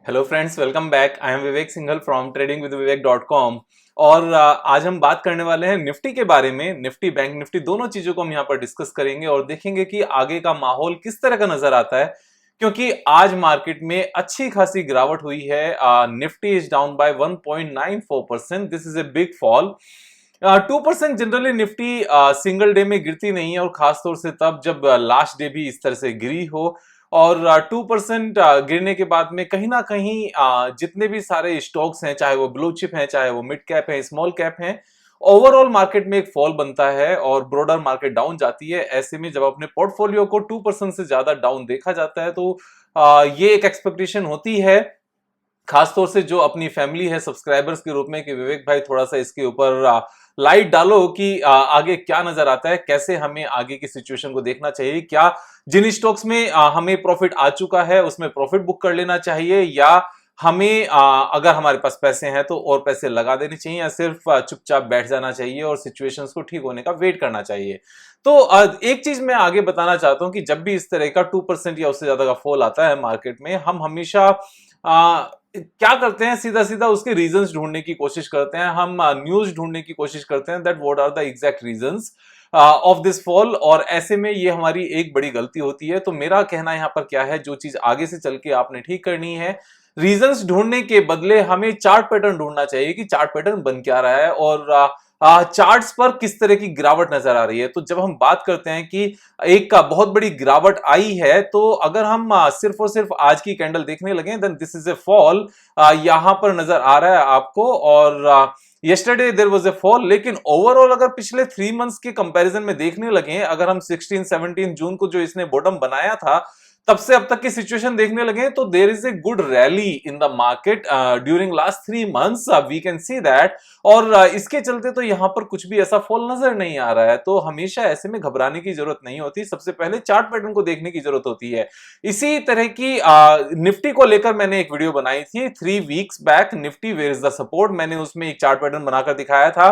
Hello friends, welcome back. I am Vivek Singhal from tradingwithvivek.com। और आज हम बात करने वाले हैं निफ्टी के बारे में। निफ्टी, बैंक निफ्टी, दोनों चीजों को हम यहाँ पर डिस्कस करेंगे और देखेंगे कि आगे का माहौल किस तरह का नजर आता है, क्योंकि आज मार्केट में अच्छी खासी गिरावट हुई है। Nifty is down by 1.94%। This is a big fall. 2% generally Nifty single day में गिरती नहीं है, और खासतौर से तब जब लास्ट डे भी इस तरह से गिरी हो। और 2% गिरने के बाद में कहीं ना कहीं जितने भी सारे स्टॉक्स हैं, चाहे वो ब्लू चिप हैं, चाहे वो मिड कैप है, स्मॉल कैप हैं, ओवरऑल मार्केट में एक फॉल बनता है और ब्रॉडर मार्केट डाउन जाती है। ऐसे में जब अपने पोर्टफोलियो को 2% से ज्यादा डाउन देखा जाता है तो ये एक एक्सपेक्टेशन होती है, खासतौर से जो अपनी फैमिली है सब्सक्राइबर्स के रूप में, कि विवेक भाई थोड़ा सा इसके ऊपर लाइट डालो कि आगे क्या नजर आता है, कैसे हमें आगे की सिचुएशन को देखना चाहिए, क्या जिन स्टॉक्स में हमें प्रॉफिट आ चुका है उसमें प्रॉफिट बुक कर लेना चाहिए, या हमें अगर हमारे पास पैसे हैं तो और पैसे लगा देने चाहिए, या सिर्फ चुपचाप बैठ जाना चाहिए और सिचुएशंस को ठीक होने का वेट करना चाहिए। तो एक चीज मैं आगे बताना चाहता हूं कि जब भी इस तरह का 2% या उससे ज्यादा का फॉल आता है मार्केट में, हम हमेशा क्या करते हैं, सीधा सीधा उसके रीजंस ढूंढने की कोशिश करते हैं। हम न्यूज ढूंढने की कोशिश करते हैं that what are the exact reasons of this fall, और ऐसे में ये हमारी एक बड़ी गलती होती है। तो मेरा कहना यहाँ पर क्या है, जो चीज आगे से चल के आपने ठीक करनी है, रीजंस ढूंढने के बदले हमें चार्ट पैटर्न ढूंढना चाहिए कि चार्ट पैटर्न बन क्या रहा है और चार्ट्स पर किस तरह की गिरावट नजर आ रही है। तो जब हम बात करते हैं कि एक का बहुत बड़ी गिरावट आई है, तो अगर हम सिर्फ और सिर्फ आज की कैंडल देखने लगे, then this is a fall यहां पर नजर आ रहा है आपको। और yesterday there was a fall, लेकिन ओवरऑल अगर पिछले 3 मंथ्स के कंपैरिजन में देखने लगे, अगर हम 16-17 जून को जो इसने बॉटम बनाया था, तब से अब तक की सिचुएशन देखने लगे, तो there is a good rally in the market during last 3 months, we can see that. और इसके चलते तो यहां पर कुछ भी ऐसा फॉल नजर नहीं आ रहा है। तो हमेशा ऐसे में घबराने की जरूरत नहीं होती, सबसे पहले चार्ट पैटर्न को देखने की जरूरत होती है। इसी तरह की निफ्टी को लेकर मैंने एक वीडियो बनाई थी 3 weeks back, Nifty where is the support. मैंने उसमें एक चार्ट पैटर्न बनाकर दिखाया था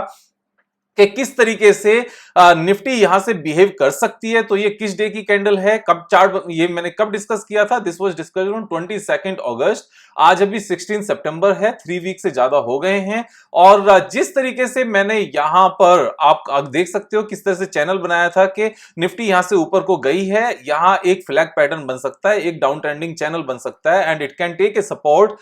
कि किस तरीके से निफ्टी यहां से बिहेव कर सकती है। तो ये किस डे की कैंडल है, कब चार्ट, ये मैंने कब डिस्कस किया था, दिस वाज डिस्कस्ड ऑन 22 अगस्त। आज अभी 16 सितंबर है, 3 वीक से ज्यादा हो गए हैं। और जिस तरीके से मैंने यहां पर आप देख सकते हो किस तरह से चैनल बनाया था कि निफ्टी यहां से ऊपर को गई है, यहां एक फ्लैग पैटर्न बन सकता है, एक डाउन ट्रेंडिंग चैनल बन सकता है, and it can take a support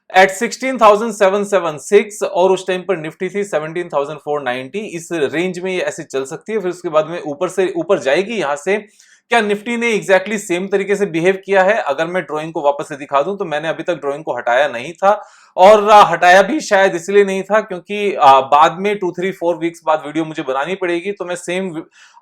at 16,776, और उस टाइम पर निफ्टी थी 17,490। इस रेंज में ये ऐसे चल सकती है, फिर उसके बाद में ऊपर से ऊपर जाएगी यहां से। क्या निफ्टी ने एग्जैक्टली सेम तरीके से बिहेव किया है? अगर मैं ड्राइंग को वापस से दिखा दूं, तो मैंने अभी तक ड्राइंग को हटाया नहीं था, और हटाया भी शायद इसलिए नहीं था क्योंकि बाद में 2-3-4 वीक्स बाद वीडियो मुझे बनानी पड़ेगी। तो मैं सेम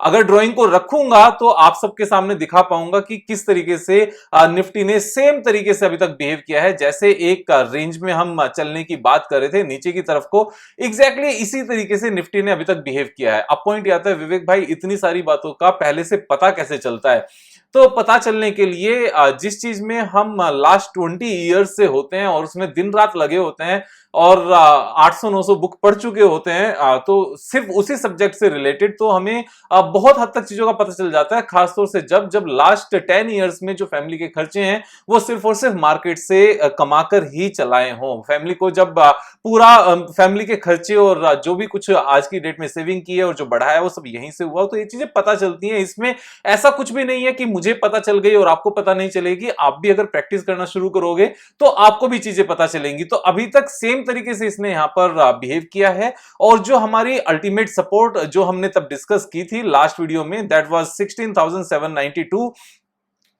अगर ड्राइंग को रखूंगा तो आप सबके सामने दिखा पाऊंगा कि किस तरीके से निफ्टी ने सेम तरीके से अभी तक बिहेव किया है। जैसे एक रेंज में हम चलने की बात कर रहे थे नीचे की तरफ को, एग्जैक्टली इसी तरीके से निफ्टी ने अभी तक बिहेव किया है। अब पॉइंट आता है, विवेक भाई इतनी सारी बातों का पहले से पता कैसे चलता है? तो पता चलने के लिए जिस चीज में हम लास्ट 20 ईयर्स से होते हैं और उसमें दिन रात लगे होते हैं और 800-900 बुक पढ़ चुके होते हैं, तो सिर्फ उसी सब्जेक्ट से रिलेटेड तो हमें बहुत हद तक चीजों का पता चल जाता है। खासतौर से जब लास्ट 10 ईयर्स में जो फैमिली के खर्चे हैं वो सिर्फ और सिर्फ मार्केट से कमाकर ही चलाए हों। फैमिली को जब पूरा फैमिली के खर्चे और जो भी कुछ आज की डेट में सेविंग की है और जो बढ़ाया है वो सब यहीं से हुआ, तो ये चीजें पता चलती हैं। इसमें ऐसा कुछ भी नहीं है कि मुझे पता चल गई और आपको पता नहीं चलेगी। आप भी अगर प्रैक्टिस करना शुरू करोगे तो आपको भी चीजें पता चलेंगी। तो अभी तक सेम तरीके से इसने यहां पर बिहेव किया है, और जो हमारी अल्टीमेट सपोर्ट जो हमने तब डिस्कस की थी लास्ट वीडियो में, दैट वाज 16,792,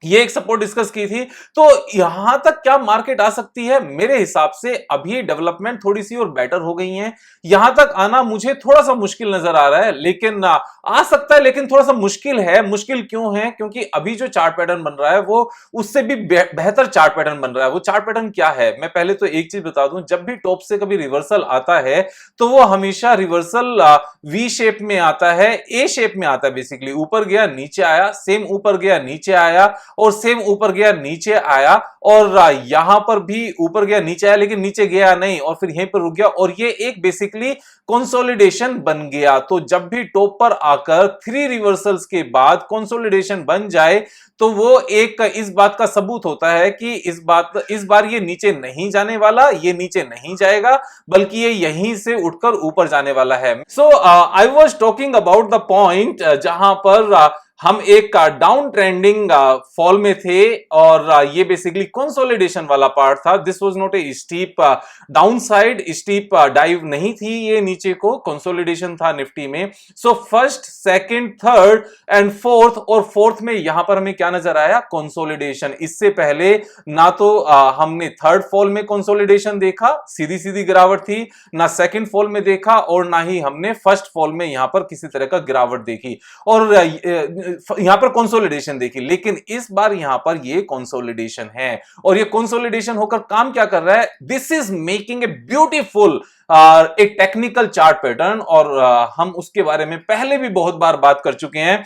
ये एक सपोर्ट डिस्कस की थी। तो यहां तक क्या मार्केट आ सकती है? मेरे हिसाब से अभी डेवलपमेंट थोड़ी सी और बेटर हो गई है। यहां तक आना मुझे थोड़ा सा मुश्किल नजर आ रहा है, लेकिन आ सकता है, लेकिन थोड़ा सा मुश्किल है। मुश्किल क्यों है? क्योंकि अभी जो चार्ट पैटर्न बन रहा है वो उससे भी बेहतर चार्ट पैटर्न बन रहा है। वो चार्ट पैटर्न क्या है, मैं पहले तो एक चीज बता दूं, जब भी टॉप से कभी रिवर्सल आता है तो वो हमेशा रिवर्सल वी शेप में आता है, ए शेप में आता है। बेसिकली ऊपर गया नीचे आया, सेम ऊपर गया नीचे आया, और सेम ऊपर गया नीचे आया, और यहां पर भी ऊपर गया नीचे आया लेकिन नीचे गया नहीं, और फिर यहीं पर रुक गया, और ये एक बेसिकली कंसोलिडेशन बन गया। तो जब भी टॉप पर आकर 3 रिवर्सल्स के बाद कंसोलिडेशन बन जाए तो वो एक इस बात का सबूत होता है कि इस बार ये नीचे नहीं जाने वाला, ये नीचे नहीं जाएगा, बल्कि ये यहीं से उठकर ऊपर जाने वाला है। So I was talking about the point जहां पर हम एक डाउन ट्रेंडिंग फॉल में थे, और ये बेसिकली कंसोलिडेशन वाला पार्ट था। This was not a steep downside, steep dive नहीं थी ये नीचे को, कंसोलिडेशन था निफ्टी में। So first, second, third and fourth, और फोर्थ में यहां पर हमें क्या नजर आया? कंसोलिडेशन। इससे पहले ना तो हमने थर्ड फॉल में कंसोलिडेशन देखा, सीधी सीधी गिरावट थी, ना सेकंड फॉल में देखा, और ना ही हमने फर्स्ट फॉल में यहां पर किसी तरह का गिरावट देखी, और यहां पर कंसोलिडेशन देखी। लेकिन इस बार यहां पर ये कंसोलिडेशन है, और ये कंसोलिडेशन होकर काम क्या कर रहा है? This is making a beautiful एक टेक्निकल चार्ट पैटर्न, और हम उसके बारे में पहले भी बहुत बार बात कर चुके हैं।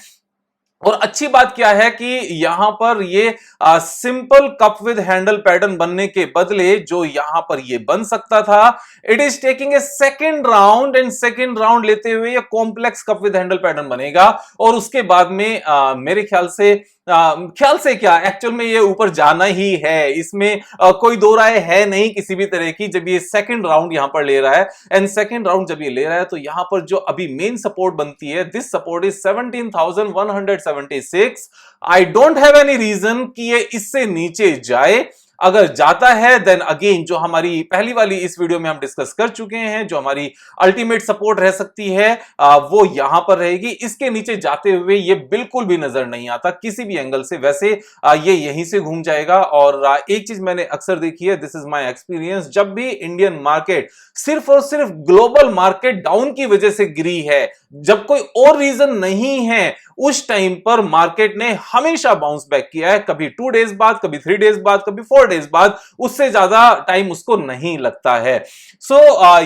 और अच्छी बात क्या है कि यहां पर ये simple cup with handle pattern बनने के बदले जो यहां पर ये बन सकता था, it is taking a second round, and second round लेते हुए ये complex cup with handle pattern बनेगा, और उसके बाद में मेरे ख्याल से क्या, एक्चुअल में ये ऊपर जाना ही है, इसमें कोई दो राय है नहीं किसी भी तरह की। जब ये सेकंड राउंड यहां पर ले रहा है, एंड सेकंड राउंड जब ये ले रहा है, तो यहां पर जो अभी मेन सपोर्ट बनती है, this support is 17,176। I don't have any reason कि ये इससे नीचे जाए। अगर जाता है देन अगेन, जो हमारी पहली वाली इस वीडियो में हम डिस्कस कर चुके हैं, जो हमारी अल्टीमेट सपोर्ट रह सकती है वो यहां पर रहेगी। इसके नीचे जाते हुए ये बिल्कुल भी नजर नहीं आता किसी भी एंगल से। वैसे ये यहीं से घूम जाएगा। और एक चीज मैंने अक्सर देखी है, दिस इज माय एक्सपीरियंस, जब भी इंडियन मार्केट सिर्फ और सिर्फ ग्लोबल मार्केट डाउन की वजह से गिरी है, जब कोई और रीजन नहीं है, उस टाइम पर मार्केट ने हमेशा बाउंस बैक किया है। कभी 2 डेज बाद, कभी 3 डेज बाद, कभी 4 डेज बाद, उससे ज्यादा टाइम उसको नहीं लगता है। सो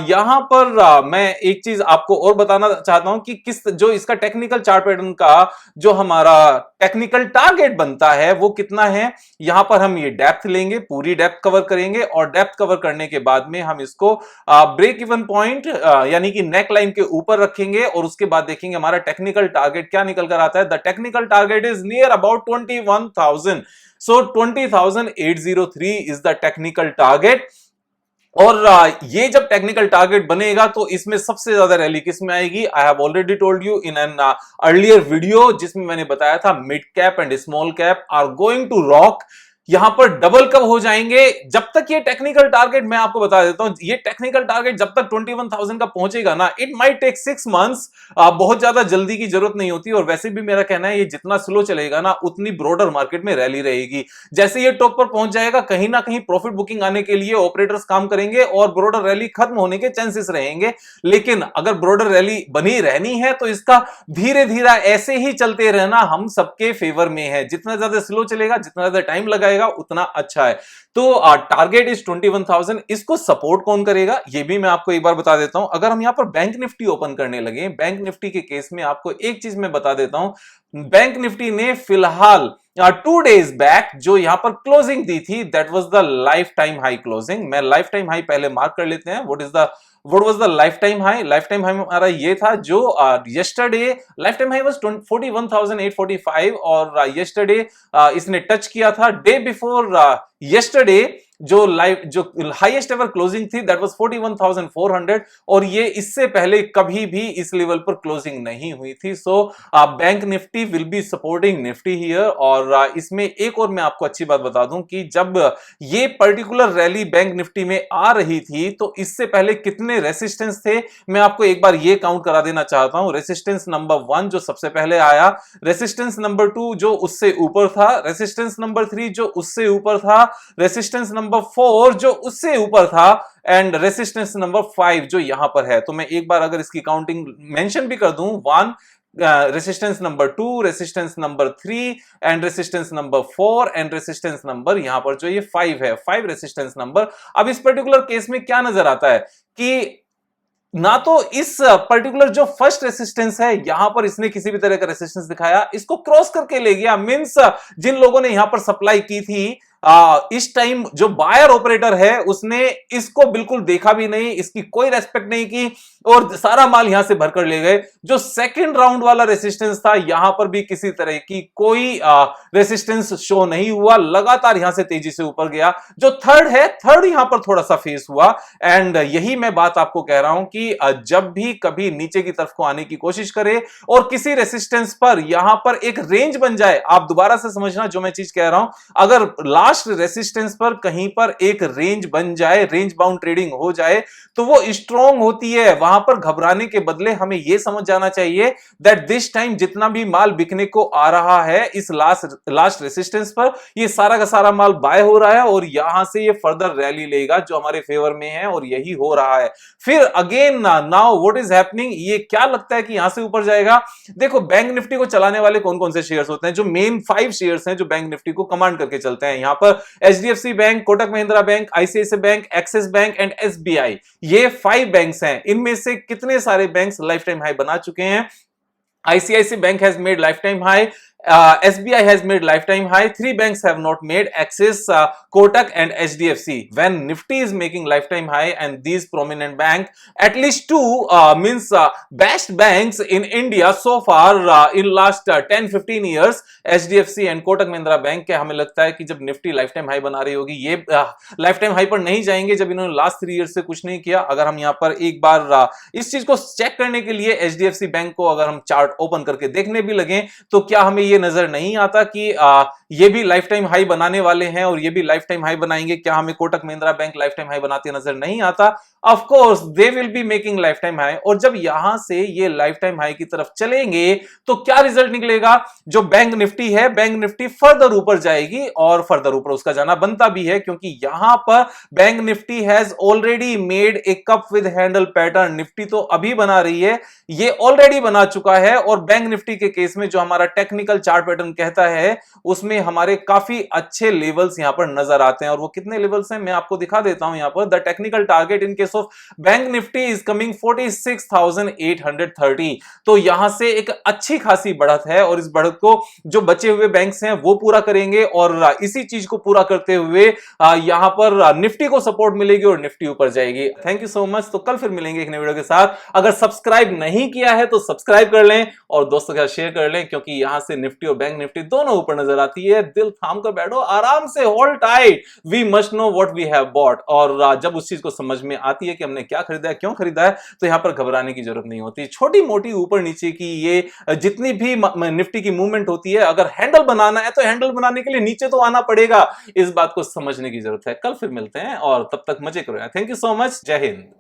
यहां पर मैं एक चीज आपको और बताना चाहता हूं कि किस जो इसका टेक्निकल चार्ट पैटर्न का जो हमारा टेक्निकल टारगेट बनता है वो कितना है। यहां पर हम ये डेप्थ लेंगे, पूरी डेप्थ कवर करेंगे, और डेप्थ कवर करने के बाद में हम इसको ब्रेक इवन पॉइंट यानी कि नेक लाइन के ऊपर रखेंगे, और उसके बाद देखेंगे हमारा टेक्निकल टारगेट क्या निकल कर आता है। The technical target is near about 21,000। So 20,803 is the technical target. और ये जब टेक्निकल टारगेट बनेगा तो इसमें सबसे ज्यादा रैली किस में आएगी? I have already told you in an earlier video, जिसमें मैंने बताया था mid cap and small cap are going to rock. यहां पर डबल कब हो जाएंगे? जब तक ये टेक्निकल टारगेट, मैं आपको बता देता हूं, ये टेक्निकल टारगेट जब तक 21,000 का पहुंचेगा ना, इट माइट टेक 6 मंथ्स। बहुत ज्यादा जल्दी की जरूरत नहीं होती। और वैसे भी मेरा कहना है, ये जितना स्लो चलेगा ना, उतनी ब्रॉडर मार्केट में रैली रहेगी। जैसे ये टॉप पर पहुंच जाएगा, कहीं ना कहीं प्रॉफिट बुकिंग आने के लिए ऑपरेटर्स काम करेंगे, और ब्रॉडर रैली खत्म होने के चांसेस रहेंगे। लेकिन अगर ब्रॉडर रैली बनी रहनी है तो इसका धीरे धीरे ऐसे ही चलते रहना हम सबके फेवर में है। जितना ज्यादा स्लो चलेगा, जितना ज्यादा टाइम लगाएगा, उतना अच्छा है। तो टारगेट इज 21,000। इसको सपोर्ट कौन करेगा ये भी मैं आपको एक बार बता देता हूं। अगर हम यहां पर बैंक निफ्टी ओपन करने लगे, बैंक निफ्टी के केस में आपको एक चीज मैं बता देता हूं। बैंक निफ्टी ने फिलहाल 2 डेज बैक जो यहां पर क्लोजिंग दी थी, that was the life time high closing. मैं लाइफ टाइम हाई पहले मार्क कर लेते हैं। What was the life time high? Life time high हमारा ये था जो yesterday life time high was 41,845, और यस्टरडे इसने टच किया था। डे बिफोर यस्टरडे जो हाईएस्ट एवर क्लोजिंग थी, दैट वाज 41,400, और ये इससे पहले कभी भी इस लेवल पर क्लोजिंग नहीं हुई थी। So bank Nifty will be supporting Nifty here. और इसमें एक और मैं आपको अच्छी बात बता दूं कि जब ये पर्टिकुलर रैली बैंक निफ्टी में आ रही थी, तो इससे पहले कितने रेसिस्टेंस थे मैं आपको एक बार ये काउंट करा देना चाहता हूं। रेसिस्टेंस नंबर 1 जो सबसे पहले आया, रेसिस्टेंस नंबर 2 जो उससे ऊपर था, रेसिस्टेंस नंबर 3 जो उससे ऊपर था, रेसिस्टेंस नंबर 4 जो उससे ऊपर था, एंड रेसिस्टेंस नंबर 5 जो यहां पर है। तो मैं एक बार अगर इसकी काउंटिंग मेंशन भी कर दूं, 1 resistance number 2, resistance number 3 and resistance number 4 and resistance number यहां पर जो ये 5 है, 5 रेसिस्टेंस नंबर। अब इस पर्टिकुलर केस में क्या नजर आता है कि ना तो इस पर्टिकुलर जो फर्स्ट रेसिस्टेंस है यहां पर इसने किसी भी तरह का रेसिस्टेंस दिखाया, इसको क्रॉस करके ले गया। मींस जिन लोगों ने यहां पर सप्लाई की थी इस टाइम जो बायर ऑपरेटर है उसने इसको बिल्कुल देखा भी नहीं, इसकी कोई रेस्पेक्ट नहीं की और सारा माल यहां से भरकर ले गए। जो सेकंड राउंड वाला रेसिस्टेंस था यहां पर भी किसी तरह की कोई रेसिस्टेंस शो नहीं हुआ, लगातार यहां से तेजी से ऊपर गया। जो थर्ड है, थर्ड यहां पर थोड़ा सा फेस हुआ एंड यही मैं बात आपको कह रहा हूं कि जब भी कभी नीचे की तरफ को आने की कोशिश करे और किसी रेसिस्टेंस पर यहां पर एक रेंज बन जाए, आप दोबारा से समझना जो मैं चीज कह रहा हूं, अगर लास्ट रेसिस्टेंस पर कहीं पर एक रेंज बन जाए, रेंज बाउंड ट्रेडिंग हो जाए तो वो स्ट्रांग होती है। वहां पर घबराने के बदले हमें यह समझ जाना चाहिए दैट दिस टाइम जितना भी माल बिकने को आ रहा है इस लास्ट रेसिस्टेंस पर, ये सारा का सारा माल बाय हो रहा है और यहां से ये फर्दर रैली लेगा जो हमारे फेवर में है और यही हो रहा है। फिर again now what is happening, ये क्या लगता है कि यहां से ऊपर जाएगा? देखो बैंक निफ्टी को चलाने वाले कौन कौन से शेयर्स होते हैं, जो मेन 5 शेयर्स हैं जो बैंक निफ्टी को कमांड करके चलते हैं, यहां पर HDFC bank, Kotak Mahindra bank, ICICI bank, axis bank and SBI, ये 5 बैंक्स हैं। इनमें से कितने सारे बैंक्स लाइफ टाइम हाई बना चुके हैं? ICICI Bank has made lifetime high. SBI has made lifetime high. 3 banks have not made. Axis, Kotak, and HDFC. When Nifty is making lifetime high, and these prominent bank, at least 2 means best banks in India so far in last 10-15 years, HDFC and Kotak Mahindra Bank के हमें लगता है कि जब Nifty lifetime high बना रही होगी, ये लाइफटाइम हाई पर नहीं जाएंगे जब इन्होंने लास्ट 3 ईयर से कुछ नहीं किया। अगर हम यहाँ पर एक बार इस चीज को चेक करने के लिए HDFC बैंक को अगर हम चार्ट ओपन करके देखने भी लगे तो क्या हमें ये नजर नहीं आता कि ये भी लाइफ टाइम हाई बनाने वाले हैं और ये भी लाइफ टाइम हाई बनाएंगे? क्या हमें Kotak Mahindra bank life time high बनाते नजर नहीं आता? Of course they will be making life time high. और जब यहां से ये लाइफ टाइम हाई की तरफ चलेंगे तो क्या रिजल्ट निकलेगा? जो बैंक निफ्टी है, बैंक निफ्टी फर्दर ऊपर जाएगी और फर्दर ऊपर उसका जाना बनता भी है क्योंकि यहां पर bank Nifty has already made a cup with handle pattern. Nifty तो अभी बना रही है, ये ऑलरेडी बना चुका है और बैंक निफ्टी के केस में जो हमारा टेक्निकल चार्ट पैटर्न कहता है उसमें हमारे काफी अच्छे लेवल्स यहां पर नजर आते हैं। और वो कितने लेवल्स हैं मैं आपको दिखा देता हूं। यहां पर the technical target in case of bank Nifty is coming 46,830। तो यहां से एक अच्छी खासी बढ़त है और इस बढ़त को जो बचे हुए बैंक्स हैं वो पूरा करेंगे और इसी चीज को पूरा करते हुए यहां पर निफ्टी को सपोर्ट मिलेगी और निफ्टी ऊपर जाएगी। Thank you so much. तो कल फिर मिलेंगे एक नए वीडियो के साथ। अगर सब्सक्राइब नहीं किया है तो सब्सक्राइब कर लें और दोस्तों के साथ शेयर कर लें क्योंकि यहां से निफ्टी और बैंक निफ्टी दोनों ऊपर नजर आती है। दिल थाम कर बैठो, आराम से, hold tight. We must know what we have bought. और जब उस चीज को समझ में आती है कि हमने क्या खरीदा है, क्यों खरीदा है, तो यहां पर घबराने की जरूरत नहीं होती। छोटी मोटी ऊपर नीचे की ये जितनी भी निफ्टी की मूवमेंट होती है, अगर हैंडल बनाना है तो हैंडल बनाने के लिए नीचे तो आना पड़ेगा। इस बात को समझने की जरूरत है। कल फिर मिलते हैं और तब तक मजे करो। Thank you so much. जय हिंद।